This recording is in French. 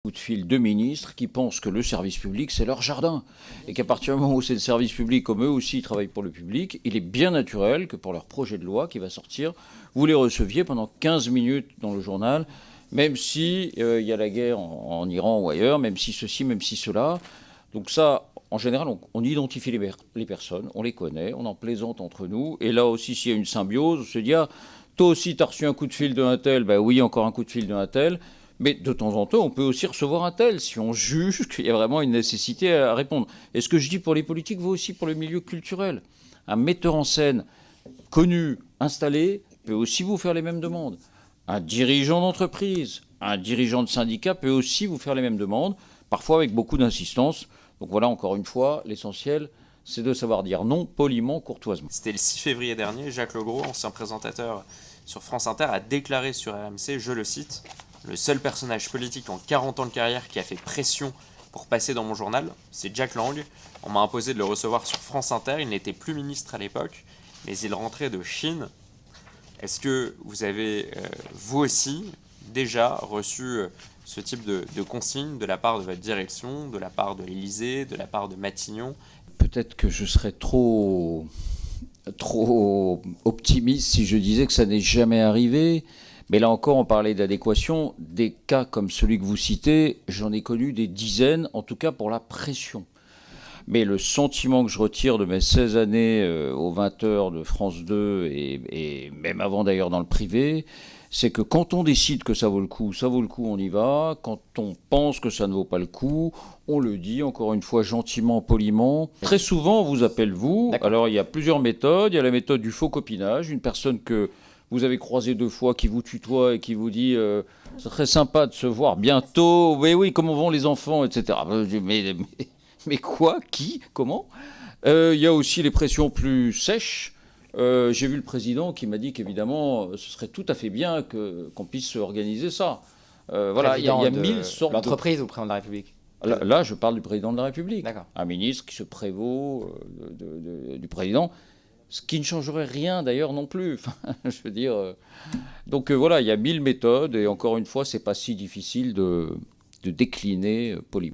Coup de fil de ministres qui pensent que le service public, c'est leur jardin. Et qu'à partir du moment où c'est le service public, comme eux aussi travaillent pour le public, il est bien naturel que pour leur projet de loi qui va sortir, vous les receviez pendant 15 minutes dans le journal, même si il y a la guerre en Iran ou ailleurs, même si ceci, même si cela. Donc ça, en général, on identifie les personnes, on les connaît, on en plaisante entre nous. Et là aussi, s'il y a une symbiose, on se dit, ah, toi aussi, tu as reçu un coup de fil d'un tel, ben oui, encore un coup de fil d'un tel. Mais de temps en temps, on peut aussi recevoir un tel si on juge qu'il y a vraiment une nécessité à répondre. Et ce que je dis pour les politiques vaut aussi pour le milieu culturel. Un metteur en scène connu, installé, peut aussi vous faire les mêmes demandes. Un dirigeant d'entreprise, un dirigeant de syndicat peut aussi vous faire les mêmes demandes, parfois avec beaucoup d'insistance. Donc voilà, encore une fois, l'essentiel, c'est de savoir dire non poliment, courtoisement. C'était le 6 février dernier, Jacques Legros, ancien présentateur sur France Inter, a déclaré sur RMC, je le cite, « Le seul personnage politique en 40 ans de carrière qui a fait pression pour passer dans mon journal, c'est Jack Lang. On m'a imposé de le recevoir sur France Inter, il n'était plus ministre à l'époque, mais il rentrait de Chine. » Est-ce que vous avez, vous aussi, déjà reçu ce type de consignes de la part de votre direction, de la part de l'Élysée, de la part de Matignon? Peut-être que je serais trop optimiste si je disais que ça n'est jamais arrivé. Mais là encore, on parlait d'adéquation. Des cas comme celui que vous citez, j'en ai connu des dizaines, en tout cas pour la pression. Mais le sentiment que je retire de mes 16 années aux 20 heures de France 2 et même avant d'ailleurs dans le privé, c'est que quand on décide que ça vaut le coup, on y va. Quand on pense que ça ne vaut pas le coup, on le dit, encore une fois, gentiment, poliment. Très souvent, on vous appelle vous. Alors, il y a plusieurs méthodes. Il y a la méthode du faux copinage. Une personne que vous avez croisé 2 fois, qui vous tutoie et qui vous dit c'est très sympa de se voir bientôt. Mais oui, comment vont les enfants, etc. Mais quoi? Qui? Comment? Il y a aussi les pressions plus sèches. J'ai vu le président qui m'a dit qu'évidemment, ce serait tout à fait bien qu'on puisse organiser ça. Voilà, il y a 1000 sortes l'entreprise ou président de la République? Là, je parle du président de la République. D'accord. Un ministre qui se prévaut du président, ce qui ne changerait rien d'ailleurs non plus. Enfin, je veux dire. Donc voilà, il y a 1000 méthodes et encore une fois, c'est pas si difficile de décliner poliment.